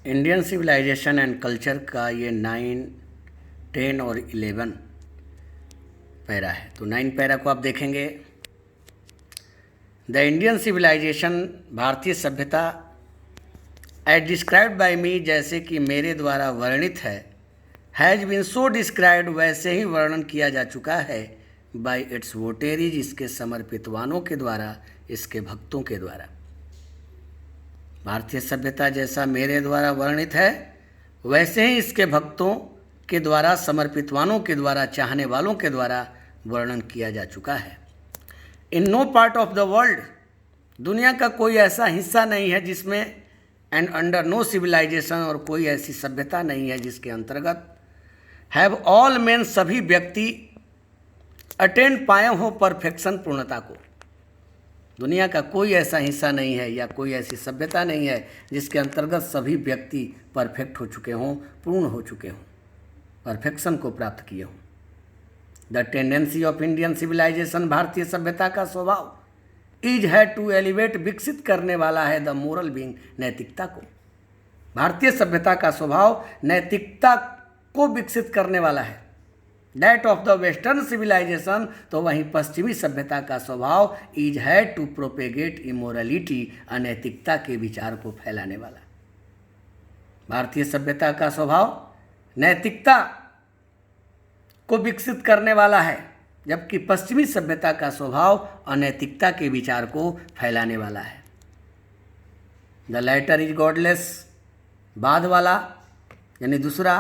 Indian civilisation and culture का ये 9, 10 और 11 पैरा है। तो 9 पैरा को आप देखेंगे। द इंडियन सिविलाइजेशन, भारतीय सभ्यता, एज डिस्क्राइब्ड बाय मी, जैसे कि मेरे द्वारा वर्णित है, हैज़ बीन सो डिस्क्राइब्ड, वैसे ही वर्णन किया जा चुका है, बाय इट्स वोटेरीज, इसके समर्पितवानों के द्वारा, इसके भक्तों के द्वारा। भारतीय सभ्यता जैसा मेरे द्वारा वर्णित है, वैसे ही इसके भक्तों के द्वारा, समर्पितवानों के द्वारा, चाहने वालों के द्वारा वर्णन किया जा चुका है। In no part of the world, दुनिया का कोई ऐसा हिस्सा नहीं है जिसमें, एंड अंडर नो सिविलाइजेशन, और कोई ऐसी सभ्यता नहीं है जिसके अंतर्गत, हैव ऑल मेन, सभी व्यक्ति अटेंड पाए हो परफेक्शन, पूर्णता को। दुनिया का कोई ऐसा हिस्सा नहीं है या कोई ऐसी सभ्यता नहीं है जिसके अंतर्गत सभी व्यक्ति परफेक्ट हो चुके हों, पूर्ण हो चुके हों, परफेक्शन को प्राप्त किए हों। The tendency of Indian civilisation, भारतीय सभ्यता का स्वभाव, इज है टू एलिवेट, विकसित करने वाला है, द मोरल बीइंग, नैतिकता को। भारतीय सभ्यता का स्वभाव नैतिकता को विकसित करने वाला है। That of the western civilisation, तो वहीं पश्चिमी सभ्यता का स्वभाव, इज है टू प्रोपेगेट इमोरलिटी, अनैतिकता के विचार को फैलाने वाला। भारतीय सभ्यता का स्वभाव नैतिकता को विकसित करने वाला है, जबकि पश्चिमी सभ्यता का स्वभाव अनैतिकता के विचार को फैलाने वाला है। द लैटर इज गॉडलेस, बाद वाला यानी दूसरा,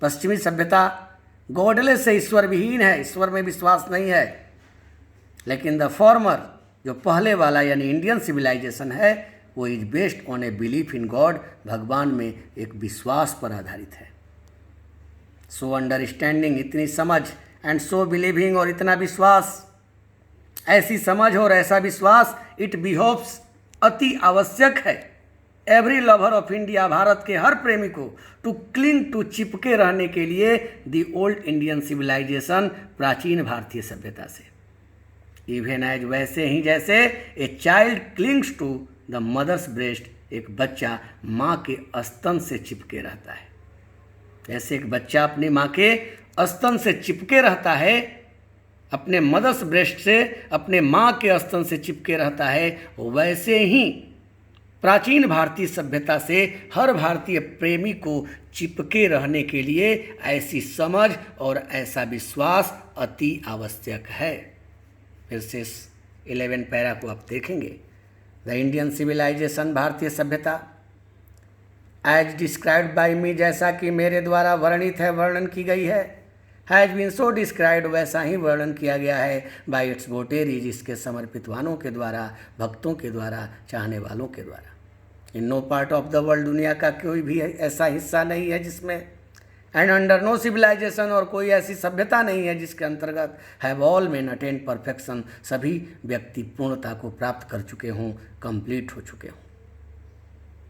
पश्चिमी सभ्यता गॉडलेस से ईश्वर विहीन है, ईश्वर में विश्वास नहीं है। लेकिन द फॉर्मर, जो पहले वाला यानी इंडियन सिविलाइजेशन है, वो is based on a belief in God, भगवान में एक विश्वास पर आधारित है। सो अंडरस्टैंडिंग, इतनी समझ, एंड सो बिलीविंग, और इतना विश्वास, ऐसी समझ और ऐसा विश्वास, इट बिहोव्स, अति आवश्यक है, every lover of India, Bharat के हर प्रेमी को, टू क्लिंग टू, चिपके रहने के लिए, द ओल्ड इंडियन सिविलाइजेशन, प्राचीन भारतीय सभ्यता से। इवन एज, वैसे ही जैसे a child clings to the mother's breast, एक बच्चा माँ के स्तन से चिपके रहता है। जैसे एक बच्चा अपनी माँ के स्तन से चिपके रहता है, अपने मदर्स ब्रेस्ट से, अपने माँ के स्तन से चिपके रहता है, वैसे ही प्राचीन भारतीय सभ्यता से हर भारतीय प्रेमी को चिपके रहने के लिए ऐसी समझ और ऐसा विश्वास अति आवश्यक है। फिर से 11 पैरा को आप देखेंगे। द इंडियन सिविलाइजेशन, भारतीय सभ्यता, एज डिस्क्राइब्ड बाय मी, जैसा कि मेरे द्वारा वर्णित है, वर्णन की गई है, हैज़ बीन सो डिस्क्राइब्ड, वैसा ही वर्णन किया गया है, बाय इट्स वोटेरीज, इसके समर्पितवानों के द्वारा, भक्तों के द्वारा, चाहने वालों के द्वारा। In no part of the world, दुनिया का कोई भी ऐसा हिस्सा नहीं है जिसमें, एंड अंडर नो सिविलाइजेशन, और कोई ऐसी सभ्यता नहीं है जिसके अंतर्गत, have all main attend perfection, सभी व्यक्ति पूर्णता को प्राप्त कर चुके हों, कंप्लीट हो चुके हों।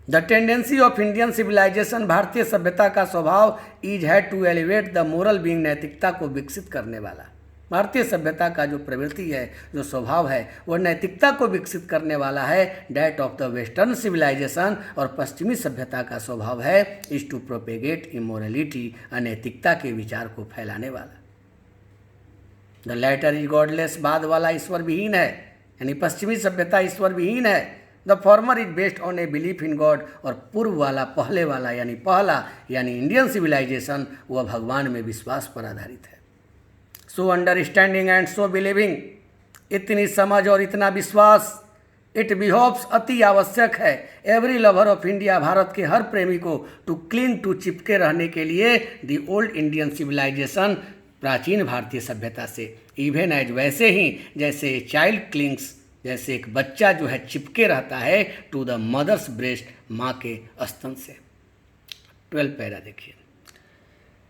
The tendency of Indian civilisation, भारतीय सभ्यता का स्वभाव, इज है to elevate the moral being, नैतिकता को विकसित करने वाला। भारतीय सभ्यता का जो प्रवृत्ति है, जो स्वभाव है, वह नैतिकता को विकसित करने वाला है। That of the western civilisation, और पश्चिमी सभ्यता का स्वभाव है, इज टू प्रोपेगेट इमोरलिटी, अनैतिकता के विचार को फैलाने वाला। द लैटर इज गॉडलेस, बाद वाला ईश्वर विहीन है, यानी पश्चिमी सभ्यता ईश्वर विहीन है। The former is based on a belief in God, और पूर्व वाला, पहले वाला यानी पहला यानी इंडियन सिविलाइजेशन, वह भगवान में विश्वास पर आधारित है। So understanding and so believing, इतनी समझ और इतना विश्वास, इट बिहोव्स, अति आवश्यक है, every lover of India, Bharat के हर प्रेमी को, टू क्लिंग टू, चिपके रहने के लिए, द ओल्ड इंडियन सिविलाइजेशन, प्राचीन भारतीय सभ्यता से। इवन एज, वैसे ही जैसे चाइल्ड क्लिंग्स, जैसे एक बच्चा जो है चिपके रहता है, टू द मदर्स ब्रेस्ट, माँ के स्तन से। 12 पैरा देखिए।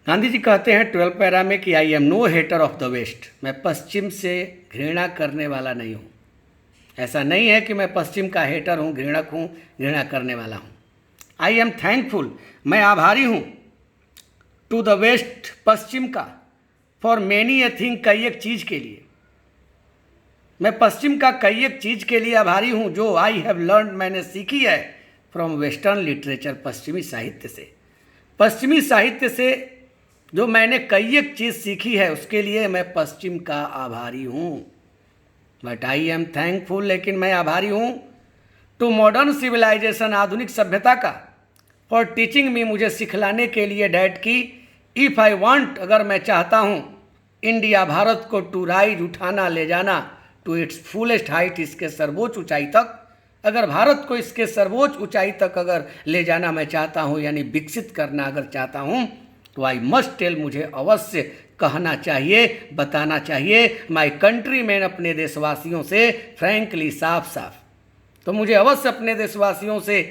गांधी जी कहते हैं 12 पैरा में कि I am no hater of the West, मैं पश्चिम से घृणा करने वाला नहीं हूँ। ऐसा नहीं है कि मैं पश्चिम का हेटर हूँ, घृणक हूँ, घृणा करने वाला हूँ। आई एम थैंकफुल, मैं आभारी हूँ, टू द वेस्ट, पश्चिम का, फॉर मैनी ए थिंग, कई एक चीज़ के लिए। मैं पश्चिम का कई एक चीज़ के लिए आभारी हूँ जो आई हैव लर्न, मैंने सीखी है, फ्रॉम वेस्टर्न लिटरेचर, पश्चिमी साहित्य से। पश्चिमी साहित्य से जो मैंने कई एक चीज़ सीखी है उसके लिए मैं पश्चिम का आभारी हूँ। बट आई एम थैंकफुल, लेकिन मैं आभारी हूँ टू मॉडर्न सिविलाइजेशन, आधुनिक सभ्यता का, फॉर टीचिंग मी, मुझे सिखलाने के लिए, डैट की इफ़ आई वांट, अगर मैं चाहता हूँ, इंडिया, भारत को टू राइज, उठाना, ले जाना, टू इट्स फुलेस्ट हाइट, इसके सर्वोच्च ऊंचाई तक, अगर भारत को इसके सर्वोच्च ऊंचाई तक अगर ले जाना मैं चाहता हूँ, यानी विकसित करना अगर चाहता हूँ, तो आई मस्ट टेल, मुझे अवश्य कहना चाहिए, बताना चाहिए, माई कंट्री मैन, अपने देशवासियों से, फ्रैंकली, साफ साफ, तो मुझे अवश्य अपने देशवासियों से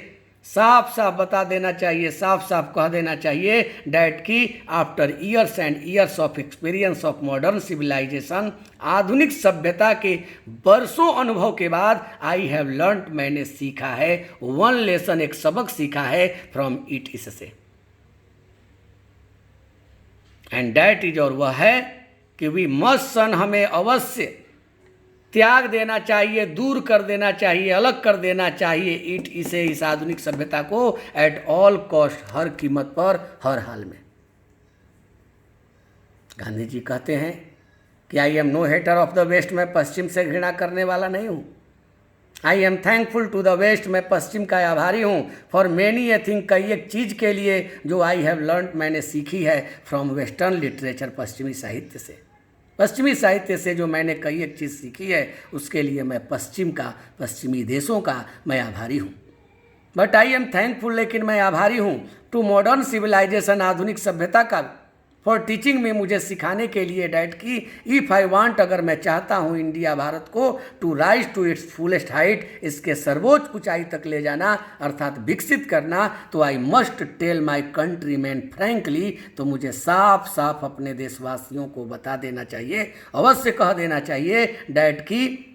साफ साफ बता देना चाहिए, साफ साफ कह देना चाहिए, डैट की after years and years of experience of modern civilisation, आधुनिक सभ्यता के बरसों अनुभव के बाद, आई हैव लर्नड, मैंने सीखा है, वन लेसन, एक सबक सीखा है, फ्रॉम इट, इससे, एंड डैट इज, और वह है कि वी मस्ट सन, हमें अवश्य त्याग देना चाहिए, दूर कर देना चाहिए, अलग कर देना चाहिए, इट, इसे, इस आधुनिक सभ्यता को, एट ऑल कॉस्ट, हर कीमत पर, हर हाल में। गांधी जी कहते हैं कि I am no hater of the West, मैं पश्चिम से घृणा करने वाला नहीं हूँ। I am thankful to the West, मैं पश्चिम का आभारी हूँ, फॉर मेनी ए थिंग, कई एक चीज़ के लिए जो आई हैव लर्न, मैंने सीखी है, फ्रॉम वेस्टर्न लिटरेचर, पश्चिमी साहित्य से, पश्चिमी साहित्य से जो मैंने कई एक चीज़ सीखी है उसके लिए मैं पश्चिम का, पश्चिमी देशों का मैं आभारी हूँ। बट आई एम थैंकफुल, लेकिन मैं आभारी हूँ टू मॉडर्न सिविलाइजेशन, आधुनिक सभ्यता का, फॉर टीचिंग में, मुझे सिखाने के लिए, डैट की इफ़ आई वांट, अगर मैं चाहता हूँ, इंडिया, भारत को to rise to its fullest height, इसके सर्वोच्च ऊंचाई तक ले जाना अर्थात विकसित करना, तो I must tell my countryman frankly, तो मुझे साफ साफ अपने देशवासियों को बता देना चाहिए, अवश्य कह देना चाहिए, डैट की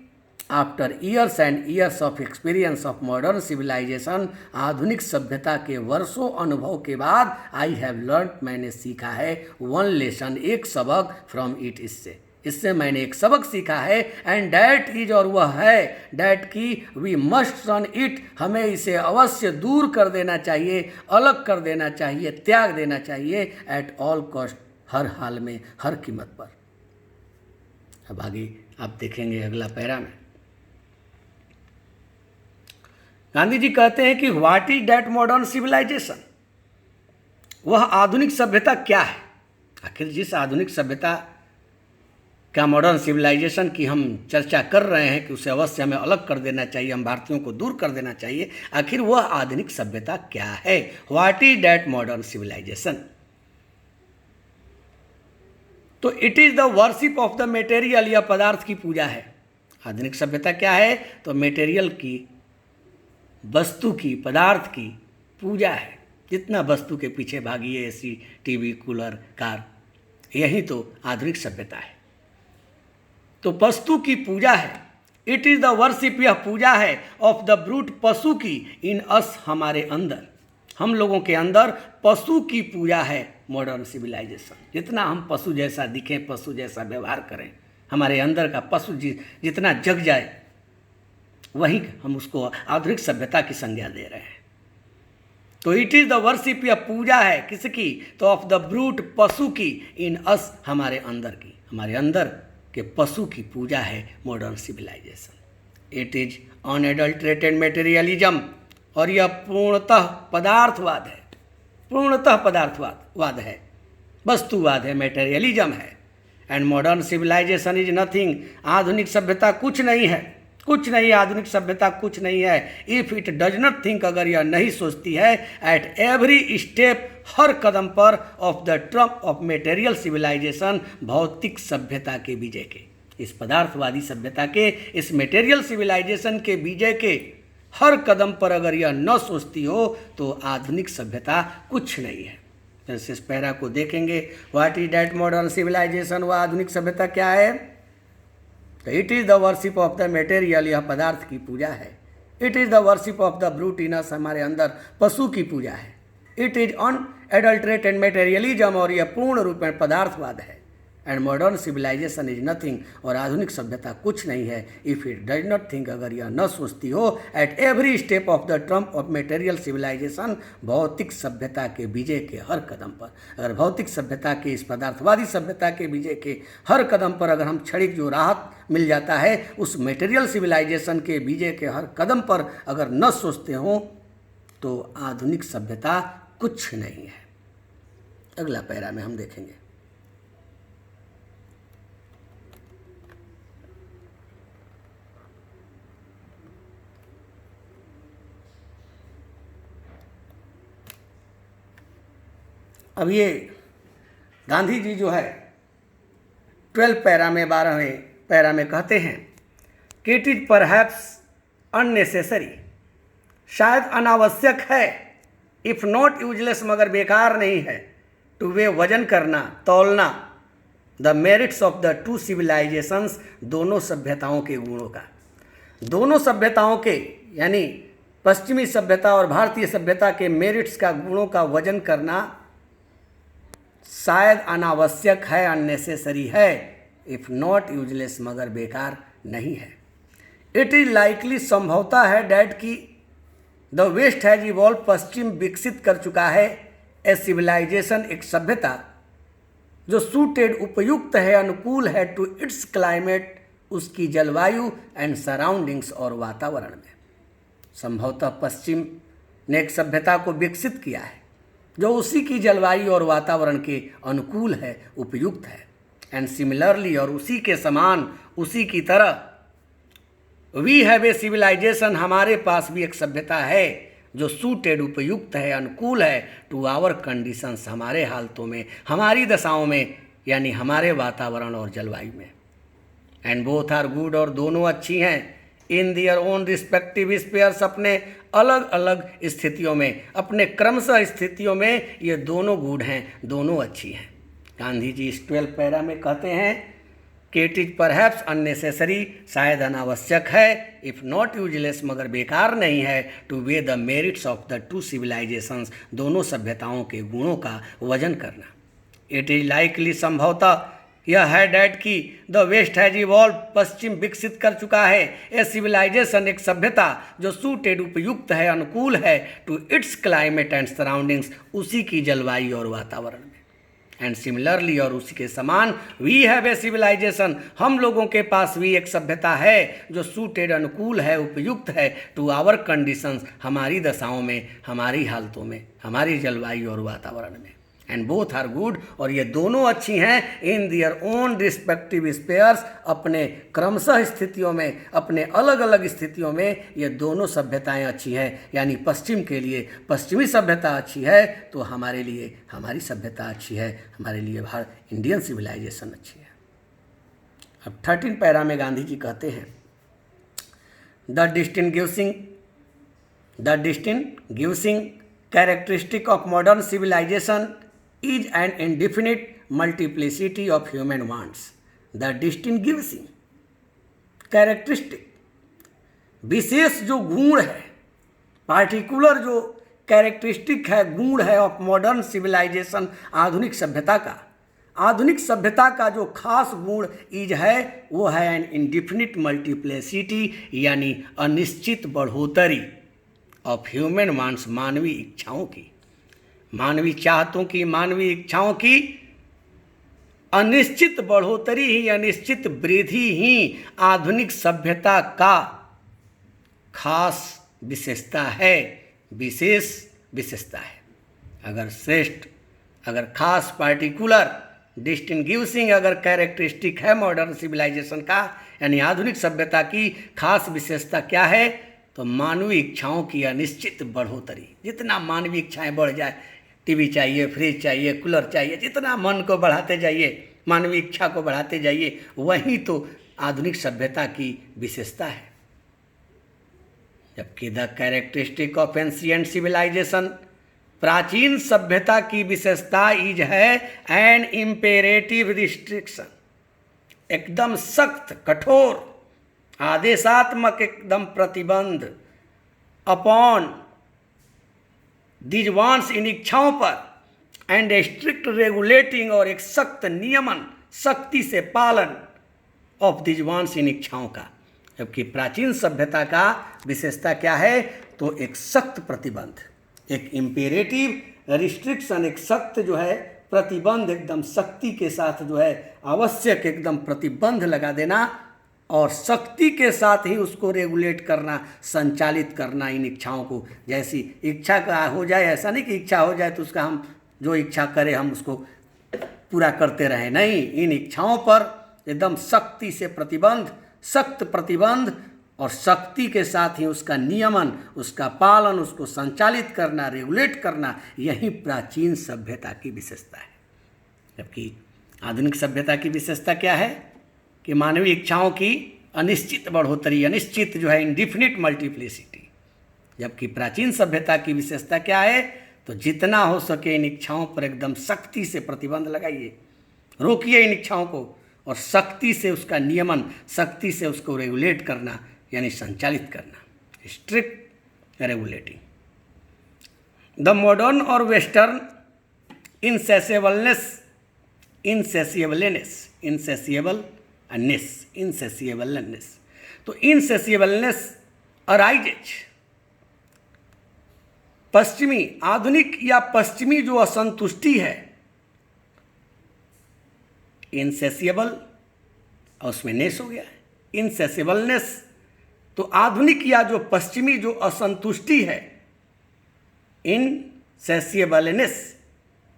after years and years of experience of modern civilisation, आधुनिक सभ्यता के वर्षों अनुभव के बाद, आई हैव लर्न, मैंने सीखा है, वन लेसन, एक सबक, फ्रॉम इट, इससे मैंने एक सबक सीखा है, एंड डैट इज, और वह है, डैट की वी मस्ट रन इट, हमें इसे अवश्य दूर कर देना चाहिए, अलग कर देना चाहिए, त्याग देना चाहिए, एट ऑल कॉस्ट, हर हाल में, हर कीमत पर। अब आगे आप देखेंगे अगला पैरा में गांधी जी कहते हैं कि what is that modern civilisation, वह आधुनिक सभ्यता क्या है। आखिर जिस आधुनिक सभ्यता का, मॉडर्न सिविलाइजेशन की हम चर्चा कर रहे हैं कि उसे अवश्य हमें अलग कर देना चाहिए, हम भारतीयों को दूर कर देना चाहिए, आखिर वह आधुनिक सभ्यता क्या है, what is that modern civilisation. तो it is the worship of the material, यह पदार्थ की पूजा है। आधुनिक सभ्यता क्या है, तो मेटेरियल की, वस्तु की, पदार्थ की पूजा है। जितना वस्तु के पीछे भागिए, एसी, टीवी, कूलर, कार, यही तो आधुनिक सभ्यता है। तो वस्तु की पूजा है, इट इज़ द वर्शिप, यह पूजा है, ऑफ द ब्रूट, पशु की, इन अस, हमारे अंदर, हम लोगों के अंदर पशु की पूजा है मॉडर्न सिविलाइजेशन। जितना हम पशु जैसा दिखें, पशु जैसा व्यवहार करें, हमारे अंदर का पशु जितना जग जाए, वही हम उसको आधुनिक सभ्यता की संज्ञा दे रहे हैं। तो इट इज़ द वर्शिप, यह पूजा है किसकी, तो ऑफ द ब्रूट, पशु की, इन अस, हमारे अंदर की, हमारे अंदर के पशु की पूजा है modern civilisation. It is unadulterated materialism, और यह पूर्णतः पदार्थवाद है, पूर्णतः पदार्थवाद है, वस्तुवाद है, मेटेरियलिज्म है। And modern civilisation is nothing, आधुनिक सभ्यता कुछ नहीं है, कुछ नहीं, आधुनिक सभ्यता कुछ नहीं है। If it does not think, अगर यह नहीं सोचती है, एट एवरी स्टेप, हर कदम पर, of the trump of material civilisation, भौतिक सभ्यता के विजय के, इस पदार्थवादी सभ्यता के, इस मेटेरियल सिविलाइजेशन के विजय के हर कदम पर अगर यह न सोचती हो, तो आधुनिक सभ्यता कुछ नहीं है। जैसे इस पैरा को देखेंगे, what is that modern civilisation, वह आधुनिक सभ्यता क्या है, तो it is the worship of the material, यह पदार्थ की पूजा है। It is the worship of the brute, in us, हमारे अंदर पशु की पूजा है। इट इज अनएडल्ट्रेटेड मेटेरियलिज्म, और यह पूर्ण रूप में पदार्थवाद है। And modern civilisation is nothing, और आधुनिक सभ्यता कुछ नहीं है if it does not think, अगर यह न सोचती हो at every step of the trump of material civilisation, भौतिक सभ्यता के विजय के हर कदम पर। अगर भौतिक सभ्यता के, इस पदार्थवादी सभ्यता के विजय के हर कदम पर अगर हम क्षणिक जो राहत मिल जाता है, उस मेटेरियल सिविलाइजेशन के विजय के हर कदम पर अगर न सोचते हो तो आधुनिक सभ्यता कुछ नहीं है। अगला पैरा में हम देखेंगे। अब ये गांधी जी जो है 12 पैरा में 12वें पैरा में कहते हैं कि इट इज परहैप्स अननेसेसरी, शायद अनावश्यक है, इफ नॉट यूजलेस, मगर बेकार नहीं है, टू वे वजन करना, तौलना, the merits of the two civilisations, दोनों सभ्यताओं के गुणों का, दोनों सभ्यताओं के यानी पश्चिमी सभ्यता और भारतीय सभ्यता के मेरिट्स का, गुणों का वजन करना शायद अनावश्यक है, अननेसेसरी है, इफ नॉट यूजलेस, मगर बेकार नहीं है। इट इज लाइकली, संभवता है, डैट की द वेस्ट हैज इवॉल्व, पश्चिम विकसित कर चुका है, ए सिविलाइजेशन, एक सभ्यता जो सूटेड, उपयुक्त है, अनुकूल है, टू इट्स क्लाइमेट, उसकी जलवायु, एंड सराउंडिंग्स, और वातावरण में। संभवतः पश्चिम ने एक सभ्यता को विकसित किया है जो उसी की जलवायु और वातावरण के अनुकूल है, उपयुक्त है। एंड सिमिलरली, और उसी के समान, उसी की तरह, वी हैव ए सिविलाइजेशन, हमारे पास भी एक सभ्यता है जो सूटेड, उपयुक्त है, अनुकूल है, टू आवर कंडीशंस, हमारे हालतों में, हमारी दशाओं में, यानी हमारे वातावरण और जलवायु में। एंड बोथ आर गुड, और दोनों अच्छी हैं, इन दियर ओन रिस्पेक्टिव स्पेयर्स, अपने अलग अलग स्थितियों में, अपने क्रमशः स्थितियों में ये दोनों गुड हैं, दोनों अच्छी हैं। गांधी जी इस 12 पैरा में कहते हैं कि इट इज परहैप्स अननेसेसरी, शायद अनावश्यक है, इफ नॉट यूजलेस, मगर बेकार नहीं है, to weigh the merits of the two civilisations, दोनों सभ्यताओं के गुणों का वजन करना। इट इज लाइकली, संभवतः यह है, डैट की द वेस्ट हैज इवॉल्व, पश्चिम विकसित कर चुका है, ए सिविलाइजेशन, एक सभ्यता जो सूटेड, उपयुक्त है, अनुकूल है, to its climate and surroundings, उसी की जलवायु और वातावरण में। एंड सिमिलरली, और उसी के समान, वी हैव ए सिविलाइजेशन, हम लोगों के पास भी एक सभ्यता है जो सूटेड, अनुकूल है, उपयुक्त है, टू आवर कंडीशंस, हमारी दशाओं में, हमारी हालतों में, हमारी जलवायु और वातावरण में। एंड बोथ आर गुड, और ये दोनों अच्छी हैं, इन दियर ओन रिस्पेक्टिव स्पेयर्स, अपने क्रमशः स्थितियों में, अपने अलग अलग स्थितियों में ये दोनों सभ्यताएं अच्छी हैं। यानी पश्चिम के लिए पश्चिमी सभ्यता अच्छी है तो हमारे लिए हमारी सभ्यता अच्छी है, हमारे लिए भारत इंडियन सिविलाइजेशन अच्छी है। अब 13 पैरा में गांधी जी कहते हैं the distinguishing characteristic of modern civilisation is an indefinite multiplicity of human wants. The distinguishing characteristic, विशेष जो गुण है, पार्टिकुलर जो कैरेक्टरिस्टिक है, गुण है ऑफ मॉडर्न सिविलाइजेशन, आधुनिक सभ्यता का, आधुनिक सभ्यता का जो खास गुण इज है वो है एन इंडिफिनिट मल्टीप्लिसिटी, यानी अनिश्चित बढ़ोतरी ऑफ ह्यूमन वांट्स, मानवीय इच्छाओं की, मानवीय चाहतों की, मानवीय इच्छाओं की अनिश्चित बढ़ोतरी ही, अनिश्चित वृद्धि ही आधुनिक सभ्यता का खास विशेषता है, विशेष विशेषता है। अगर श्रेष्ठ, अगर खास, पार्टिकुलर, डिस्टिंग्विशिंग अगर कैरेक्टरिस्टिक है मॉडर्न सिविलाइजेशन का, यानी आधुनिक सभ्यता की खास विशेषता क्या है, तो मानवीय इच्छाओं की अनिश्चित बढ़ोतरी। जितना मानवीय इच्छाएं बढ़ जाए, टीवी चाहिए, फ्रिज चाहिए, कूलर चाहिए, जितना मन को बढ़ाते जाइए, मानवीय इच्छा को बढ़ाते जाइए, वही तो आधुनिक सभ्यता की विशेषता है। जबकि the characteristic of ancient civilisation, प्राचीन सभ्यता की विशेषता इज है एन इम्पेरेटिव रिस्ट्रिक्शन, एकदम सख्त, कठोर, आदेशात्मक एकदम प्रतिबंध अपॉन दीज वांट्स, इन इच्छाओं पर, एंड स्ट्रिक्ट रेगुलेटिंग, और एक सख्त नियमन शक्ति से पालन ऑफ दिज वांट्स, इन इच्छाओं का। जबकि प्राचीन सभ्यता का विशेषता क्या है, तो एक सख्त प्रतिबंध, एक इम्पेरेटिव रिस्ट्रिक्शन, एक सख्त जो है प्रतिबंध, एकदम सख्ती के साथ जो है आवश्यक एकदम प्रतिबंध लगा देना और सख्ती के साथ ही उसको रेगुलेट करना, संचालित करना इन इच्छाओं को। जैसी इच्छा का हो जाए, ऐसा नहीं कि इच्छा हो जाए तो उसका हम जो इच्छा करें हम उसको पूरा करते रहें, नहीं, इन इच्छाओं पर एकदम सख्ती से प्रतिबंध, सख्त प्रतिबंध और शक्ति के साथ ही उसका नियमन, उसका पालन, उसको संचालित करना, रेगुलेट करना, यही प्राचीन सभ्यता की विशेषता है। जबकि आधुनिक सभ्यता की विशेषता क्या है कि मानवीय इच्छाओं की अनिश्चित बढ़ोतरी, अनिश्चित जो है इंडिफिनिट मल्टीप्लिसिटी। जबकि प्राचीन सभ्यता की विशेषता क्या है, तो जितना हो सके इन इच्छाओं पर एकदम सख्ती से प्रतिबंध लगाइए, रोकिए इन इच्छाओं को और सख्ती से उसका नियमन, सख्ती से उसको रेगुलेट करना यानी संचालित करना, स्ट्रिक्ट रेगुलेटिंग। द मॉडर्न और वेस्टर्न इनसेसिएबलनेस, तो इनसेसिएबलनेस अराइजेज, पश्चिमी, आधुनिक या पश्चिमी जो असंतुष्टि है, इनसेसिएबल और उसमें नेस हो गया है, इनसेसिएबलनेस, तो आधुनिक या जो पश्चिमी जो असंतुष्टि है, इनसेसिएबलनेस,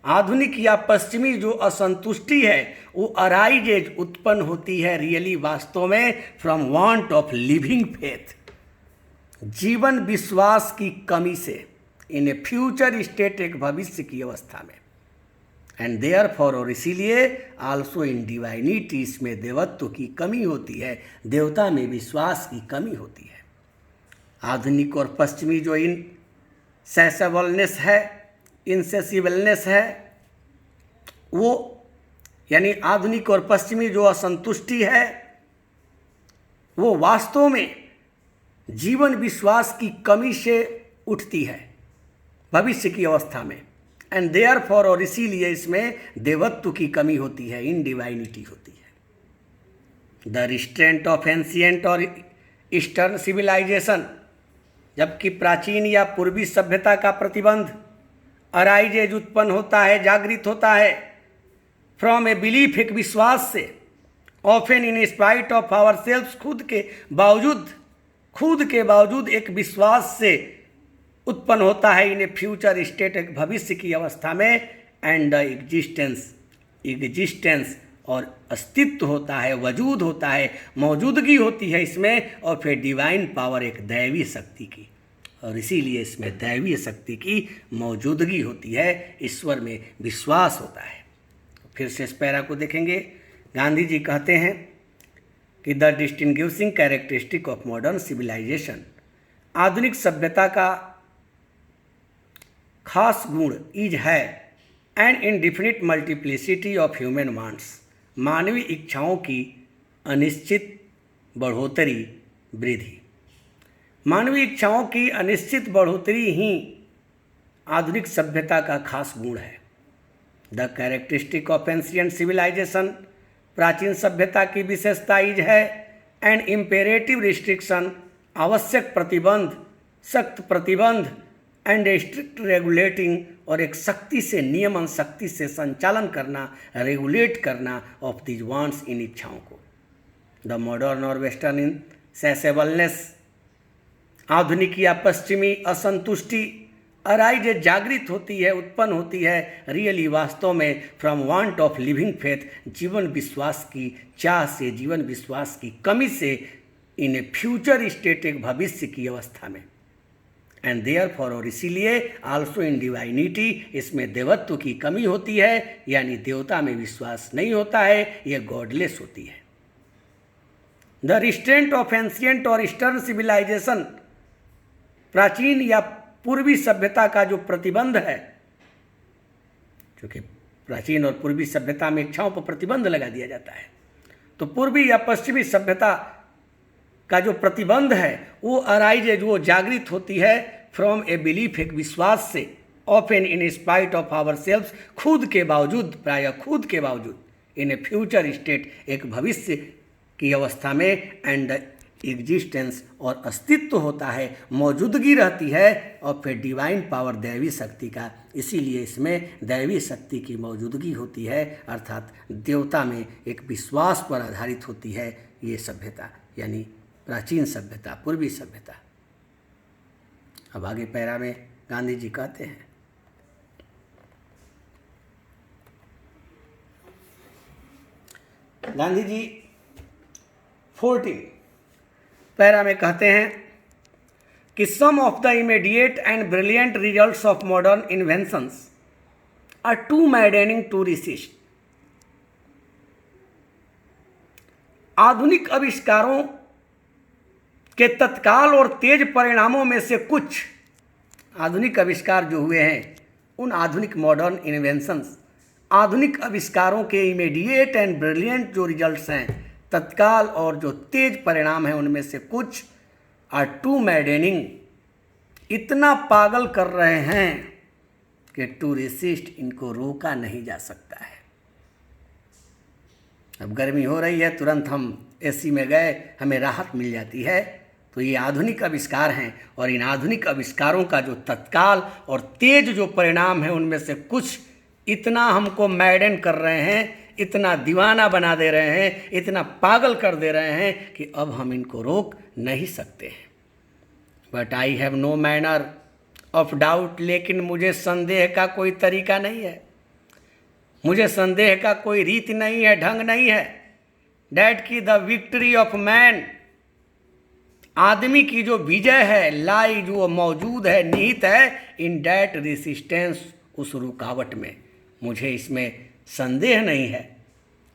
आधुनिक या पश्चिमी जो असंतुष्टि है, वो अराइजेज उत्पन्न होती है रियली, वास्तव में, from want of living faith, जीवन विश्वास की कमी से, इन ए फ्यूचर स्टेट, एक भविष्य की अवस्था में, एंड देयरफॉर, और इसीलिए आल्सो इन डिवाइनिटी, इसमें देवत्व की कमी होती है, देवता में विश्वास की कमी होती है। आधुनिक और पश्चिमी जो इनसेसिबलनेस है, इनसेसिबलनेस है, वो यानी आधुनिक और पश्चिमी जो असंतुष्टि है, वो वास्तव में जीवन विश्वास की कमी से उठती है भविष्य की अवस्था में, एंड देयरफॉर, और इसीलिए इसमें देवत्व की कमी होती है, इन डिवाइनिटी होती है। द रिस्ट्रेंट ऑफ एंशिएंट और ईस्टर्न सिविलाइजेशन, जबकि प्राचीन या पूर्वी सभ्यता का प्रतिबंध अराइजेज उत्पन्न होता है, जागृत होता है, फ्रॉम ए बिलीफ, एक विश्वास से, often in spite of our self, खुद के बावजूद एक विश्वास से उत्पन्न होता है, इन ए फ्यूचर स्टेट, एक भविष्य की अवस्था में, एंड एग्जिस्टेंस, और अस्तित्व होता है, वजूद होता है, मौजूदगी होती है इसमें, और फिर डिवाइन पावर, एक दैवीय शक्ति की, और इसीलिए इसमें दैवीय शक्ति की मौजूदगी होती है, ईश्वर में विश्वास होता है। फिर से इस पैरा को देखेंगे। गांधी जी कहते हैं कि the distinguishing characteristic of modern civilisation, आधुनिक सभ्यता का खास गुण इज है and indefinite multiplicity of human wants, मानवीय इच्छाओं की अनिश्चित बढ़ोतरी, वृद्धि। मानवीय इच्छाओं की अनिश्चित बढ़ोतरी ही आधुनिक सभ्यता का खास गुण है। The characteristic of ancient civilisation, प्राचीन सभ्यता की विशेषता इज है एंड इम्पेरेटिव रिस्ट्रिक्शन, आवश्यक प्रतिबंध, सख्त प्रतिबंध, एंड स्ट्रिक्ट रेगुलेटिंग, और एक शक्ति से नियमन, शक्ति से संचालन करना, रेगुलेट करना ऑफ दिज वांट्स, इन इच्छाओं को। द मॉडर्न और वेस्टर्न इनसेसिबलनेस, आधुनिक या पश्चिमी असंतुष्टि अराइज, जागृत होती है, उत्पन्न होती है, रियली, वास्तव में, from want of living faith, जीवन विश्वास की चाह से, जीवन विश्वास की कमी से, इन ए फ्यूचर स्टेट, एक भविष्य की अवस्था में, एंड देयरफॉर, और इसीलिए आल्सो इन डिवाइनिटी, इसमें देवत्व की कमी होती है, यानी देवता में विश्वास नहीं होता है, यह गॉडलेस होती है। द रिस्ट्रेंट ऑफ एंशिएंट और ईस्टर्न सिविलाइजेशन, प्राचीन या पूर्वी सभ्यता का जो प्रतिबंध है, क्योंकि प्राचीन और पूर्वी सभ्यता में इच्छाओं पर प्रतिबंध लगा दिया जाता है, तो पूर्वी या पश्चिमी सभ्यता का जो प्रतिबंध है वो अराइज, वो जागृत होती है, फ्रॉम ए बिलीफ, एक विश्वास से, often in spite of our self, खुद के बावजूद, प्रायः खुद के बावजूद, इन ए फ्यूचर स्टेट, एक भविष्य की अवस्था में, एंड एग्जिस्टेंस और अस्तित्व होता है, मौजूदगी रहती है, और फिर डिवाइन पावर दैवी शक्ति का, इसीलिए इसमें दैवी शक्ति की मौजूदगी होती है, अर्थात देवता में एक विश्वास पर आधारित होती है ये सभ्यता, यानी प्राचीन सभ्यता, पूर्वी सभ्यता। अब आगे पैरा में गांधी जी कहते हैं, गांधी जी 14 पैरा में कहते हैं कि some of the immediate and brilliant results of modern inventions are too maddening to resist. आधुनिक आविष्कारों के तत्काल और तेज परिणामों में से कुछ आधुनिक आविष्कार जो हुए हैं, उन आधुनिक मॉडर्न इन्वेंशंस, आधुनिक आविष्कारों के इमीडिएट एंड ब्रिलियंट जो रिजल्ट्स हैं, तत्काल और जो तेज परिणाम हैं, उनमें से कुछ आर टू मैडनिंग, इतना पागल कर रहे हैं कि टू रेसिस्ट, इनको रोका नहीं जा सकता है। अब गर्मी हो रही है, तुरंत हम एसी में गए, हमें राहत मिल जाती है, तो ये आधुनिक आविष्कार हैं, और इन आधुनिक आविष्कारों का जो तत्काल और तेज जो परिणाम है, उनमें से कुछ इतना हमको मैडन कर रहे हैं, इतना दीवाना बना दे रहे हैं, इतना पागल कर दे रहे हैं कि अब हम इनको रोक नहीं सकते हैं। But I have no manner of doubt, लेकिन मुझे संदेह का कोई तरीका नहीं है, मुझे संदेह का कोई रीत नहीं है, ढंग नहीं है, डैट की द विक्ट्री ऑफ मैन, आदमी की जो विजय है, लाई जो मौजूद है, निहित है, इन डैट रेसिस्टेंस, उस रुकावट में। मुझे इसमें संदेह नहीं है,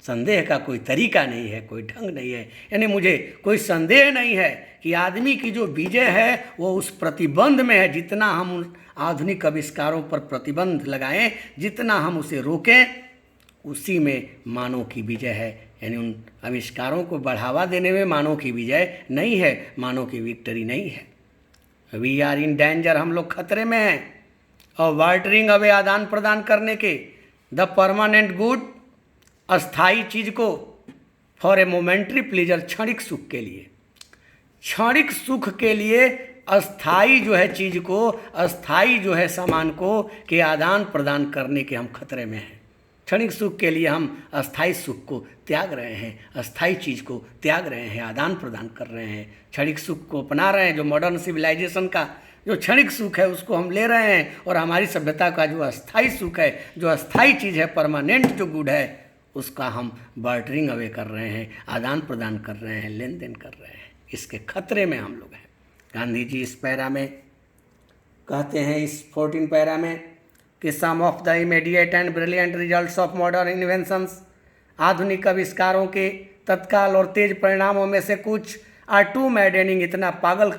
संदेह का कोई तरीका नहीं है, कोई ढंग नहीं है, यानी मुझे कोई संदेह नहीं है कि आदमी की जो विजय है वो उस प्रतिबंध में है। जितना हम उन आधुनिक आविष्कारों पर प्रतिबंध लगाएं, जितना हम उसे रोकें, उसी में मानव की विजय है। यानी उन आविष्कारों को बढ़ावा देने में मानव की विजय नहीं है, मानव की विक्ट्री नहीं है। वी आर इन डेंजर, हम लोग खतरे में हैं, और वार्टरिंग अवे, आदान प्रदान करने के, द परमानेंट गुड, अस्थाई चीज को, फॉर ए मोमेंट्री प्लेजर, क्षणिक सुख के लिए, क्षणिक सुख के लिए अस्थाई जो है चीज को, अस्थाई जो है सामान को के आदान प्रदान करने के हम खतरे में हैं। क्षणिक सुख के लिए हम अस्थाई सुख को त्याग रहे हैं, अस्थाई चीज को त्याग रहे हैं, आदान प्रदान कर रहे हैं, क्षणिक सुख को अपना रहे हैं। जो मॉडर्न सिविलाइजेशन का जो क्षणिक सुख है उसको हम ले रहे हैं, और हमारी सभ्यता का जो अस्थाई सुख है, जो अस्थाई चीज़ है, परमानेंट जो गुड है, उसका हम बार्टरिंग अवे कर रहे हैं, आदान प्रदान कर रहे हैं, लेन देन कर रहे हैं। इसके खतरे में हम लोग हैं। गांधी जी इस पैरा में कहते हैं, इस 14 पैरा में, कि some of the immediate and brilliant results of modern inventions, आधुनिक आविष्कारों के तत्काल और तेज परिणामों में से कुछ आर टू मैडनिंग, इतना पागल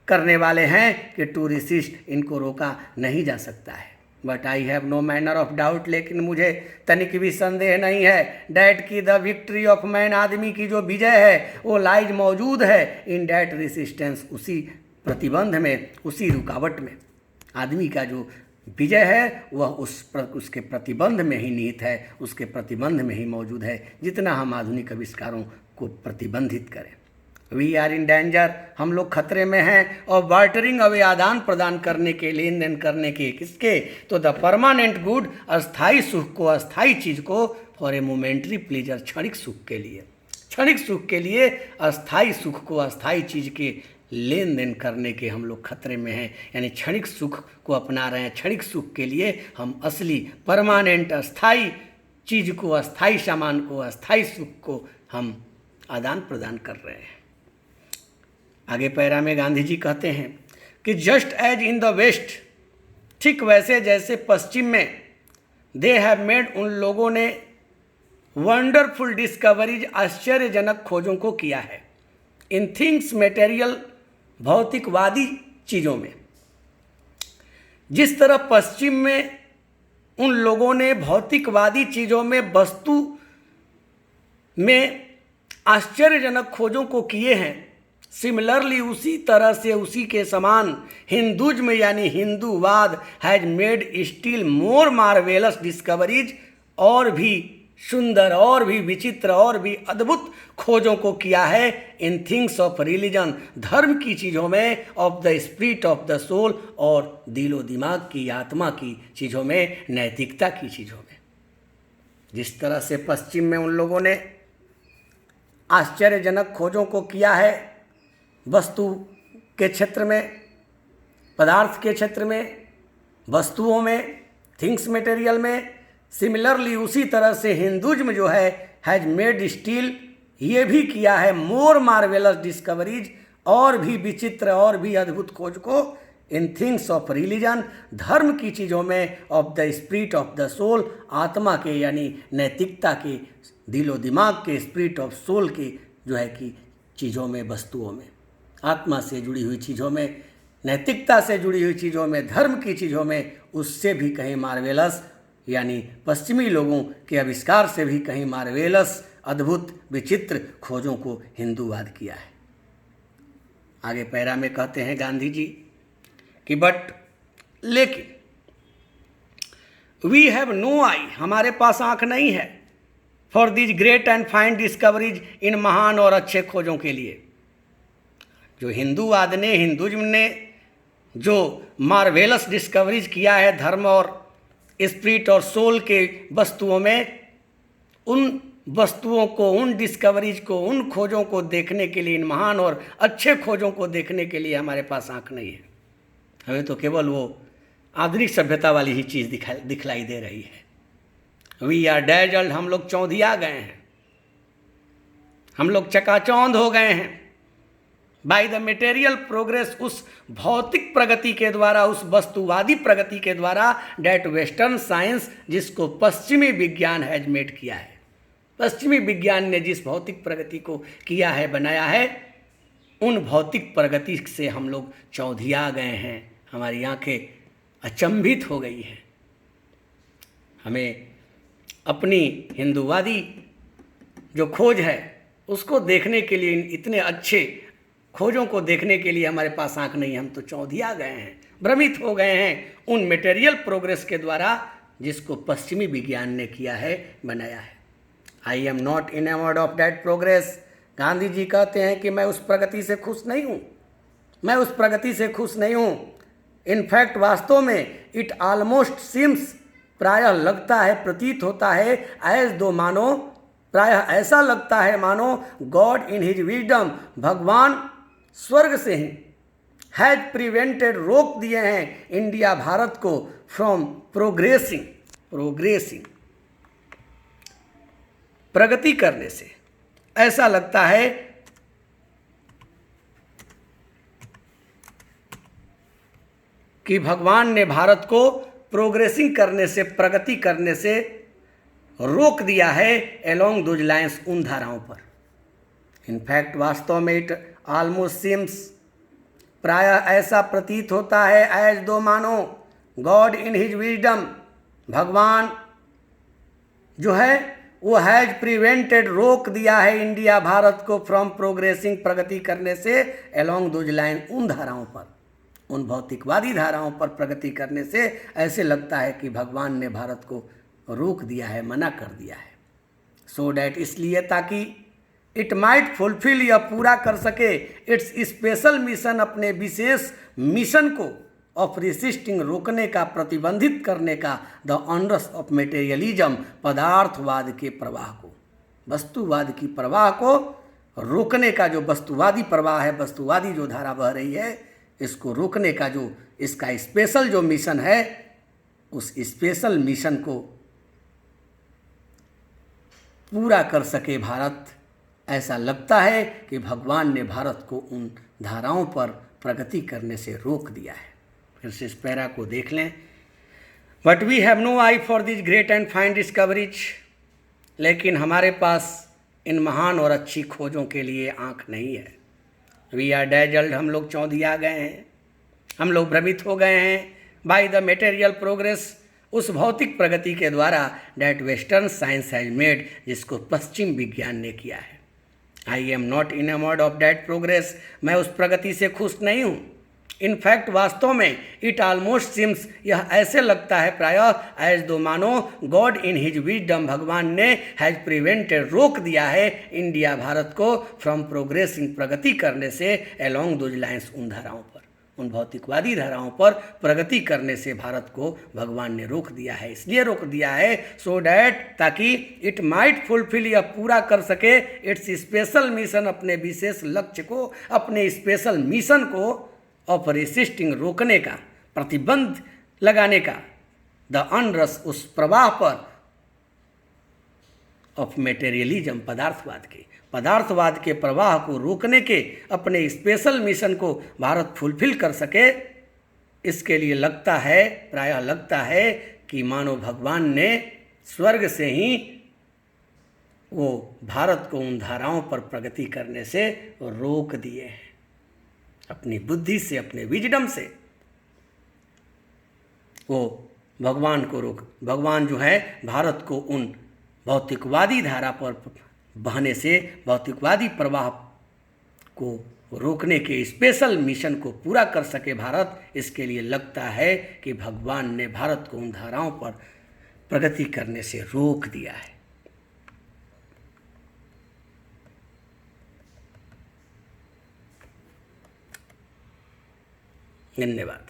करने वाले हैं कि टू रेसिस्ट, इनको रोका नहीं जा सकता है। But I have no manner of doubt, लेकिन मुझे तनिक भी संदेह नहीं है, डैट की द विक्ट्री ऑफ मैन, आदमी की जो विजय है वो लाइज मौजूद है, इन डैट रेसिस्टेंस, उसी प्रतिबंध में, उसी रुकावट में। आदमी का जो विजय है वह उसके प्रतिबंध में ही निहित है, उसके प्रतिबंध में ही मौजूद है। जितना हम आधुनिक आविष्कारों को प्रतिबंधित करें, वी आर इन डेंजर, हम लोग खतरे में हैं, और बार्टरिंग अवे, आदान प्रदान करने के, लेन देन करने के, किसके, तो द परमानेंट गुड, अस्थाई सुख को, अस्थाई चीज को, फॉर ए मोमेंट्री प्लेजर, क्षणिक सुख के लिए, क्षणिक सुख के लिए, अस्थाई सुख को, अस्थाई चीज के लेन देन करने के हम लोग खतरे में हैं। यानी क्षणिक सुख को अपना रहे हैं, क्षणिक सुख के लिए हम असली परमानेंट अस्थाई चीज को, अस्थाई सामान को, अस्थाई सुख को हम आदान प्रदान कर रहे हैं। आगे पैरा में गांधी जी कहते हैं कि just as in the West, ठीक वैसे जैसे पश्चिम में, दे हैव मेड, उन लोगों ने वंडरफुल डिस्कवरीज, आश्चर्यजनक खोजों को किया है, इन थिंग्स मेटेरियल, भौतिकवादी चीज़ों में। जिस तरह पश्चिम में उन लोगों ने भौतिकवादी चीज़ों में, वस्तु में आश्चर्यजनक खोजों को किए हैं, सिमिलरली उसी तरह से, उसी के समान, हिंदुज्म यानी हिंदूवाद has made still more marvellous discoveries, और भी सुंदर और भी विचित्र और भी अद्भुत खोजों को किया है इन थिंग्स ऑफ रिलीजन, धर्म की चीज़ों में, of the spirit of the soul, और दिलो दिमाग की, आत्मा की चीज़ों में, नैतिकता की चीज़ों में। जिस तरह से पश्चिम में उन लोगों ने आश्चर्यजनक खोजों को किया है वस्तु के क्षेत्र में, पदार्थ के क्षेत्र में, वस्तुओं में, थिंग्स मटेरियल में, सिमिलरली उसी तरह से हिंदुज्म जो है हैज मेड स्टिल, ये भी किया है मोर मार्वेलस डिस्कवरीज, और भी विचित्र और भी अद्भुत खोज को इन थिंग्स ऑफ रिलीजन, धर्म की चीज़ों में, of the spirit of the soul, आत्मा के यानी नैतिकता के, दिलो दिमाग के, स्पिरिट ऑफ सोल के जो है कि चीज़ों में, वस्तुओं में, आत्मा से जुड़ी हुई चीज़ों में, नैतिकता से जुड़ी हुई चीज़ों में, धर्म की चीज़ों में, उससे भी कहीं मार्वेलस यानी पश्चिमी लोगों के आविष्कार से भी कहीं मार्वेलस, अद्भुत, विचित्र खोजों को हिंदूवाद किया है। आगे पैरा में कहते हैं गांधी जी कि बट लेकिन वी हैव नो आई, हमारे पास आंख नहीं है, for this great and fine discoveries, इन महान और अच्छे खोजों के लिए। जो हिंदूवाद ने, हिंदुज्म ने जो मार्वेलस डिस्कवरीज किया है धर्म और स्पिरिट और सोल के वस्तुओं में, उन वस्तुओं को, उन डिस्कवरीज को, उन खोजों को देखने के लिए, इन महान और अच्छे खोजों को देखने के लिए हमारे पास आंख नहीं है। हमें तो केवल वो आधुनिक सभ्यता वाली ही चीज़ दिखलाई दे रही है। वी आर डैजल्ड, हम लोग चौंधिया गए हैं, हम लोग चकाचौंध हो गए हैं बाय द मटेरियल प्रोग्रेस, उस भौतिक प्रगति के द्वारा, उस वस्तुवादी प्रगति के द्वारा, डेट वेस्टर्न साइंस, जिसको पश्चिमी विज्ञान हैज मेड किया है। पश्चिमी विज्ञान ने जिस भौतिक प्रगति को किया है, बनाया है, उन भौतिक प्रगति से हम लोग चौंधिया गए हैं, हमारी आंखें अचंभित हो गई हैं। हमें अपनी हिंदूवादी जो खोज है उसको देखने के लिए, इतने अच्छे खोजों को देखने के लिए हमारे पास आंख नहीं, हम तो चौंधिया गए हैं, भ्रमित हो गए हैं उन मटेरियल प्रोग्रेस के द्वारा जिसको पश्चिमी विज्ञान ने किया है, बनाया है। I am not enamoured of that progress, Gandhi ji कहते हैं कि मैं उस प्रगति से खुश नहीं हूँ, मैं उस प्रगति से खुश नहीं हूँ। इनफैक्ट वास्तव में इट ऑलमोस्ट सीम्स, प्रायः लगता है, प्रतीत होता है, एज दो मानो, प्रायः ऐसा लगता है मानो गॉड इन हिज विजडम, भगवान स्वर्ग से ही हैज प्रिवेंटेड, रोक दिए हैं इंडिया, भारत को, फ्रॉम प्रोग्रेसिंग, प्रगति करने से। ऐसा लगता है कि भगवान ने भारत को प्रोग्रेसिंग करने से, प्रगति करने से रोक दिया है, एलोंग दोज लाइन्स, उन धाराओं पर। इनफैक्ट वास्तव में इट ऑलमोस्ट सीम्स, प्रायः ऐसा प्रतीत होता है, एज दो मानो गॉड इन हिज विजडम, भगवान जो है वो हैज प्रिवेंटेड, रोक दिया है इंडिया, भारत को, फ्रॉम प्रोग्रेसिंग, प्रगति करने से, एलोंग दोज लाइन, उन धाराओं पर, उन भौतिकवादी धाराओं पर प्रगति करने से। ऐसे लगता है कि भगवान ने भारत को रोक दिया है, मना कर दिया है। सो डैट, इसलिए ताकि इट माइट फुलफिल, यह पूरा कर सके, इट्स स्पेशल मिशन, अपने विशेष मिशन को, ऑफ रेसिस्टिंग, रोकने का, प्रतिबंधित करने का, द ऑनरस ऑफ मेटेरियलिज्म, पदार्थवाद के प्रवाह को, वस्तुवाद की प्रवाह को रोकने का, जो वस्तुवादी प्रवाह है, वस्तुवादी जो धारा बह रही है, इसको रोकने का जो इसका स्पेशल जो मिशन है, उस स्पेशल मिशन को पूरा कर सके भारत। ऐसा लगता है कि भगवान ने भारत को उन धाराओं पर प्रगति करने से रोक दिया है। फिर से इस पैरा को देख लें। But we have no eye for this great and fine discoveries, लेकिन हमारे पास इन महान और अच्छी खोजों के लिए आंख नहीं है। वी आर डैजल्ड, हम लोग चौंधिया गए हैं, हम लोग भ्रमित हो गए हैं, बाय द मटेरियल प्रोग्रेस, उस भौतिक प्रगति के द्वारा, that western science has made, जिसको पश्चिम विज्ञान ने किया है। I am not enamoured of that progress, मैं उस प्रगति से खुश नहीं हूँ। इनफैक्ट वास्तव में इट ऑलमोस्ट सिम्स, यह ऐसे लगता है प्रायः एज दो मानो गॉड इन हिज विजडम, भगवान ने हैज प्रिवेंटेड, रोक दिया है इंडिया, भारत को फ्रॉम प्रोग्रेसिंग, प्रगति करने से अलोंग दोज लाइन्स, उन धाराओं पर, उन भौतिकवादी धाराओं पर प्रगति करने से भारत को भगवान ने रोक दिया है। इसलिए रोक दिया है सो डैट, ताकि इट माइट फुलफिल, यह पूरा कर सके इट्स स्पेशल मिशन, अपने विशेष लक्ष्य को, अपने स्पेशल मिशन को ऑफ रेसिस्टिंग, रोकने का, प्रतिबंध लगाने का, द अनरस, उस प्रवाह पर, ऑफ मेटेरियलिज्म, पदार्थवाद के प्रवाह को रोकने के अपने स्पेशल मिशन को भारत फुलफिल कर सके। इसके लिए लगता है, प्रायः लगता है कि मानो भगवान ने स्वर्ग से ही वो भारत को उन धाराओं पर प्रगति करने से रोक दिए हैं, अपनी बुद्धि से, अपने विजडम से वो भगवान को रोक, भगवान जो है भारत को उन भौतिकवादी धारा पर बहने से, भौतिकवादी प्रवाह को रोकने के स्पेशल मिशन को पूरा कर सके भारत। इसके लिए लगता है कि भगवान ने भारत को उन धाराओं पर प्रगति करने से रोक दिया है। धन्यवाद।